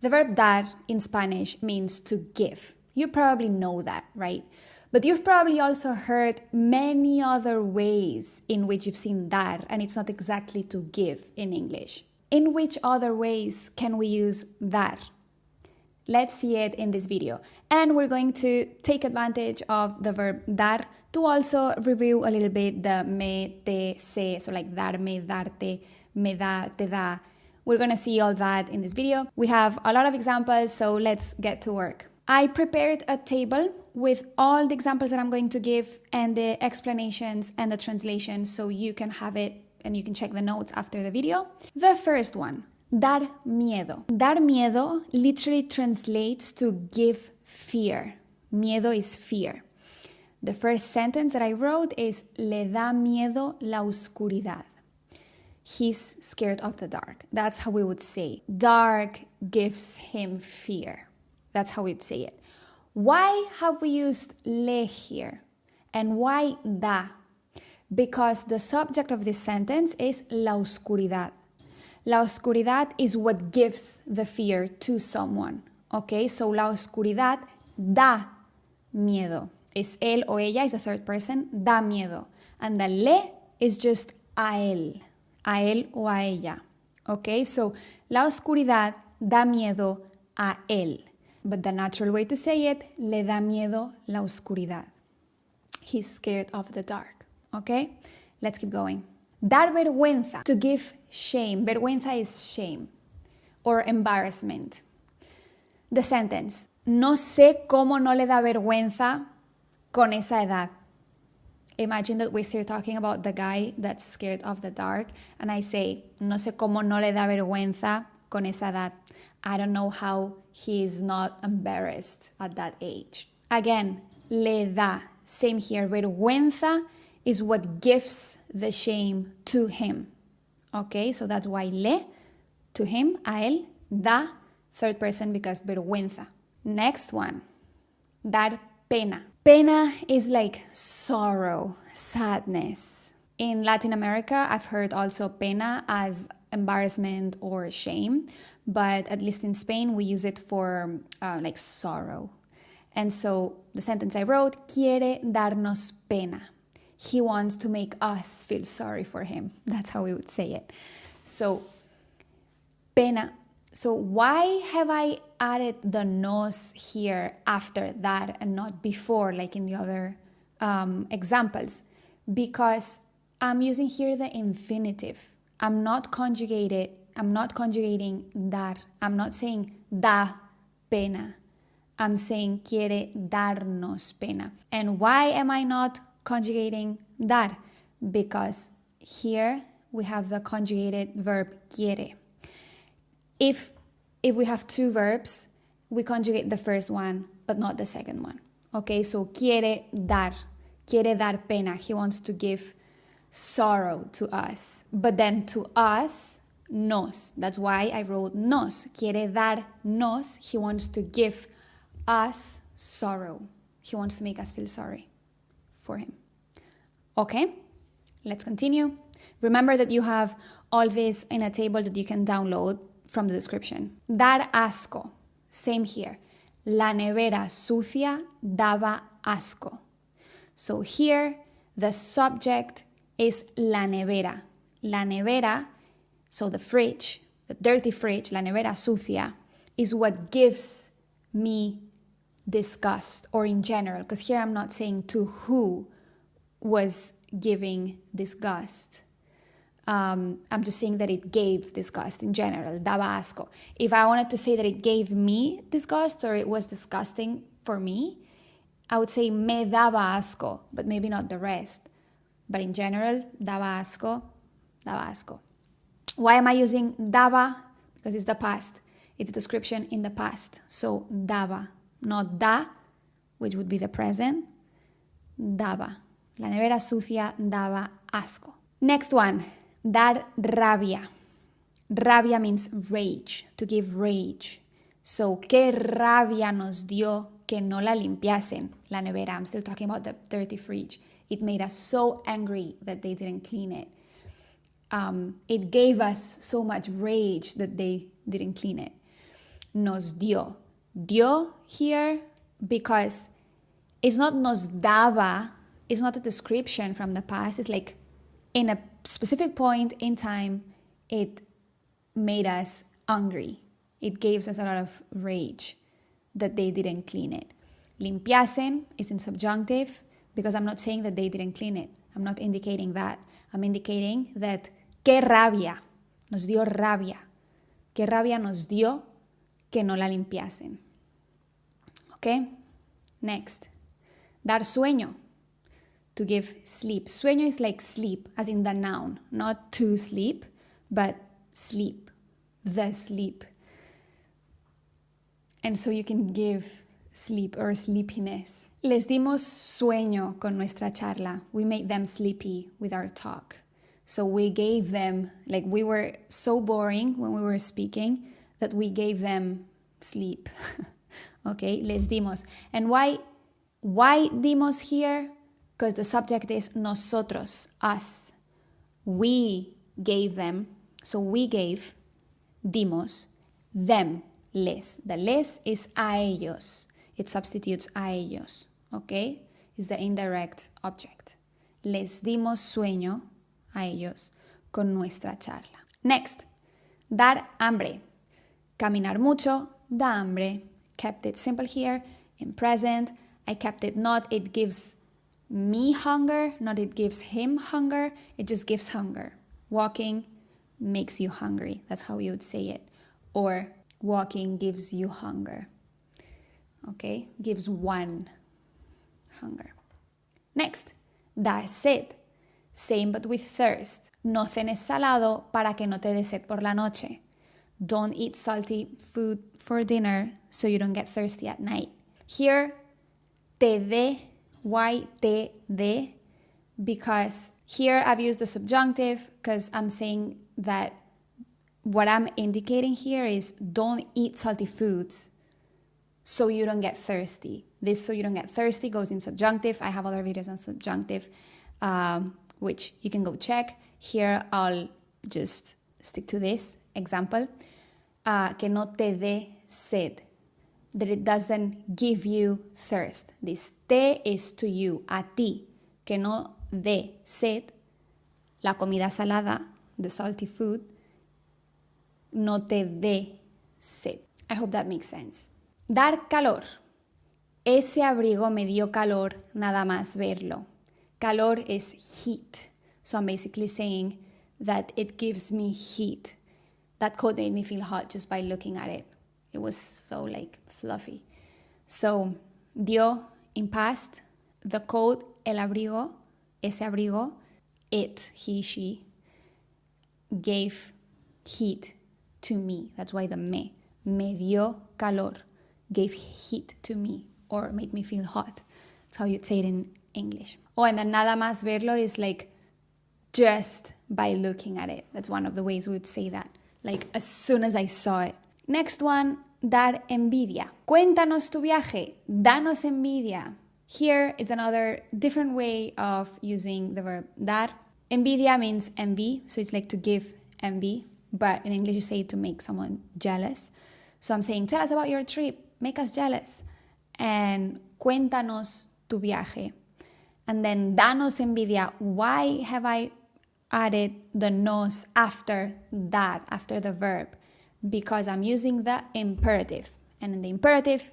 The verb dar in Spanish means to give. You probably know that, right? But you've probably also heard many other ways in which you've seen dar, and it's not exactly to give in English. In which other ways can we use dar? Let's see it in this video. And we're going to take advantage of the verb dar to also review a little bit the me, te, se, so like darme, darte, me da, te da. We're going to see all that in this video. We have a lot of examples, so let's get to work. I prepared a table with all the examples that I'm going to give and the explanations and the translations so you can have it and you can check the notes after the video. The first one, dar miedo. Dar miedo literally translates to give fear. Miedo is fear. The first sentence that I wrote is le da miedo la oscuridad. He's scared of the dark. That's how we would say. Dark gives him fear. That's how we'd say it. Why have we used le here? And why da? Because the subject of this sentence is la oscuridad. La oscuridad is what gives the fear to someone. Okay, so la oscuridad da miedo. Is él o ella, is the third person, da miedo. And the le is just a él o a ella. Okay, so la oscuridad da miedo a él. But the natural way to say it, le da miedo la oscuridad. He's scared of the dark. Okay, let's keep going. Dar vergüenza, to give shame. Vergüenza is shame or embarrassment. The sentence, no sé cómo no le da vergüenza con esa edad. Imagine that we're still talking about the guy that's scared of the dark, and I say, no sé cómo no le da vergüenza con esa edad. I don't know how he is not embarrassed at that age. Again, le da, same here. Vergüenza is what gives the shame to him. Okay, so that's why le, to him, a él, da, third person because vergüenza. Next one, dar pena. Pena is like sorrow, sadness. In Latin America, I've heard also pena as embarrassment or shame, but at least in Spain, we use it for like sorrow. And so the sentence I wrote, quiere darnos pena. He wants to make us feel sorry for him. That's how we would say it. So, pena. So why have I added the nos here after that and not before, like in the other examples? Because I'm using here the infinitive. I'm not conjugating dar. I'm not saying da pena. I'm saying quiere darnos pena. And why am I not conjugating dar? Because here we have the conjugated verb quiere. If we have two verbs, we conjugate the first one, but not the second one. Okay, so quiere dar pena. He wants to give sorrow to us. But then to us, nos. That's why I wrote nos. Quiere darnos. He wants to give us sorrow. He wants to make us feel sorry for him. Okay, let's continue. Remember that you have all this in a table that you can download from the description. Dar asco. Same here. La nevera sucia daba asco. So here, the subject is la nevera. La nevera, so the fridge, the dirty fridge, la nevera sucia, is what gives me disgust, or in general, because here I'm not saying to who was giving disgust. I'm just saying that it gave disgust in general, daba asco. If I wanted to say that it gave me disgust or it was disgusting for me, I would say me daba asco, but maybe not the rest. But in general, daba asco, daba asco. Why am I using daba? Because it's the past. It's description in the past. So daba, not da, which would be the present. Daba. La nevera sucia daba asco. Next one. Dar rabia. Rabia means rage, to give rage. So, qué rabia nos dio que no la limpiasen, la nevera. I'm still talking about the dirty fridge. It made us so angry that they didn't clean it. It gave us so much rage that they didn't clean it. nos dio. Dio here because it's not nos daba, it's not a description from the past. It's like in a specific point in time, it made us angry. It gave us a lot of rage that they didn't clean it. Limpiasen is in subjunctive because I'm not saying that they didn't clean it. I'm not indicating that. I'm indicating that qué rabia, nos dio rabia. Qué rabia nos dio que no la limpiasen. Okay? Next. Dar sueño. To give sleep. Sueño is like sleep, as in the noun. Not to sleep, but sleep. The sleep. And so you can give sleep or sleepiness. Les dimos sueño con nuestra charla. We made them sleepy with our talk. So we gave them, like we were so boring when we were speaking that we gave them sleep. Okay, les dimos. And why dimos here? Because the subject is nosotros, us. We gave them, so we gave, dimos, them, les. The les is a ellos. It substitutes a ellos, okay? It's the indirect object. Les dimos sueño a ellos con nuestra charla. Next, dar hambre. Caminar mucho, da hambre. Kept it simple here, in present. I kept it not, it gives me hunger, not it gives him hunger. It just gives hunger. Walking makes you hungry. That's how you would say it. Or walking gives you hunger. Okay, gives one hunger. Next, dar sed. Same but with thirst. No cenes salado para que no te dé sed por la noche. Don't eat salty food for dinner so you don't get thirsty at night. Here, te dé, why te dé? Because here I've used the subjunctive because I'm saying that what I'm indicating here is don't eat salty foods so you don't get thirsty. This so you don't get thirsty goes in subjunctive. I have other videos on subjunctive, which you can go check. Here I'll just stick to this example. Que no te dé sed. That it doesn't give you thirst. This te is to you, a ti. Que no dé sed. La comida salada, the salty food, no te dé sed. I hope that makes sense. Dar calor. Ese abrigo me dio calor nada más verlo. Calor is heat. So I'm basically saying that it gives me heat. That coat made me feel hot just by looking at it. It was so like fluffy. So, dio in past, the coat, el abrigo, ese abrigo, it, he, she, gave heat to me. That's why the me dio calor, gave heat to me or made me feel hot. That's how you'd say it in English. Oh, and then nada más verlo is like just by looking at it. That's one of the ways we would say that. Like as soon as I saw it. Next one, dar envidia. Cuéntanos tu viaje. Danos envidia. Here, it's another different way of using the verb dar. Envidia means envy, so it's like to give envy, but in English you say it to make someone jealous. So I'm saying, tell us about your trip, make us jealous. And cuéntanos tu viaje. And then danos envidia. Why have I added the nos after that, after the verb? Because I'm using the imperative. And in the imperative,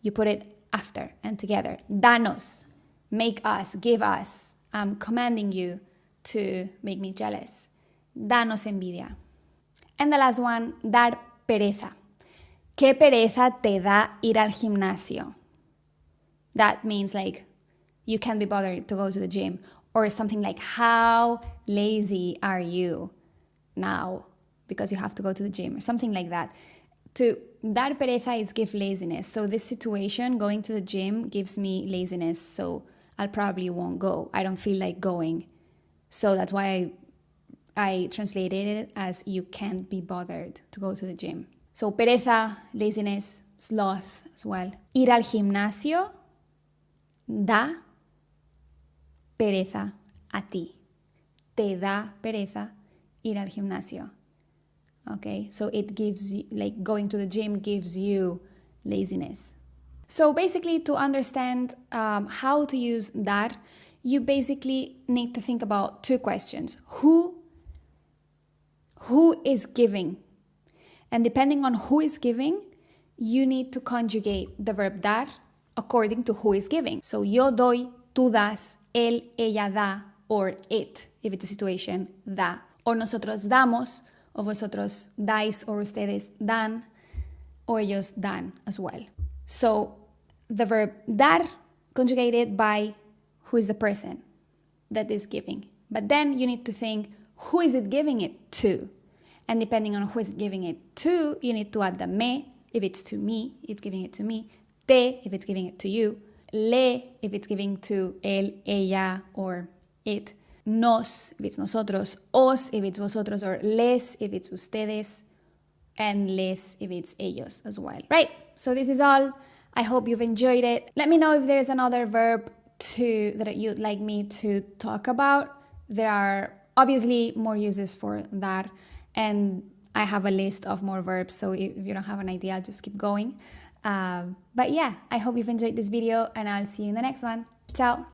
you put it after and together. Danos, make us, give us. I'm commanding you to make me jealous. Danos envidia. And the last one, dar pereza. ¿Qué pereza te da ir al gimnasio? That means like you can't be bothered to go to the gym. Or something like, how lazy are you now? Because you have to go to the gym or something like that. To dar pereza is give laziness. So this situation, going to the gym, gives me laziness. So I probably won't go. I don't feel like going. So that's why I translated it as you can't be bothered to go to the gym. So pereza, laziness, sloth as well. Ir al gimnasio da pereza a ti. Te da pereza ir al gimnasio. Okay, so it gives you, like going to the gym gives you laziness. So basically, to understand how to use DAR, you basically need to think about two questions. Who is giving? And depending on who is giving, you need to conjugate the verb dar according to who is giving. So yo doy, tú das, él, ella da, or it, if it's a situation, da. Or nosotros damos, o vosotros dais, or ustedes dan, or ellos dan as well. So the verb dar conjugated by who is the person that is giving. But then you need to think, who is it giving it to? And depending on who is giving it to, you need to add the me, if it's to me, it's giving it to me. Te, if it's giving it to you. Le, if it's giving to él, ella, or it. Nos, if it's nosotros. Os, if it's vosotros, or les, if it's ustedes. And les, if it's ellos as well. Right, so this is all. I hope you've enjoyed it. Let me know if there's another verb that you'd like me to talk about. There are obviously more uses for that. And I have a list of more verbs, so if you don't have an idea, I'll just keep going. But yeah, I hope you've enjoyed this video, and I'll see you in the next one. Ciao!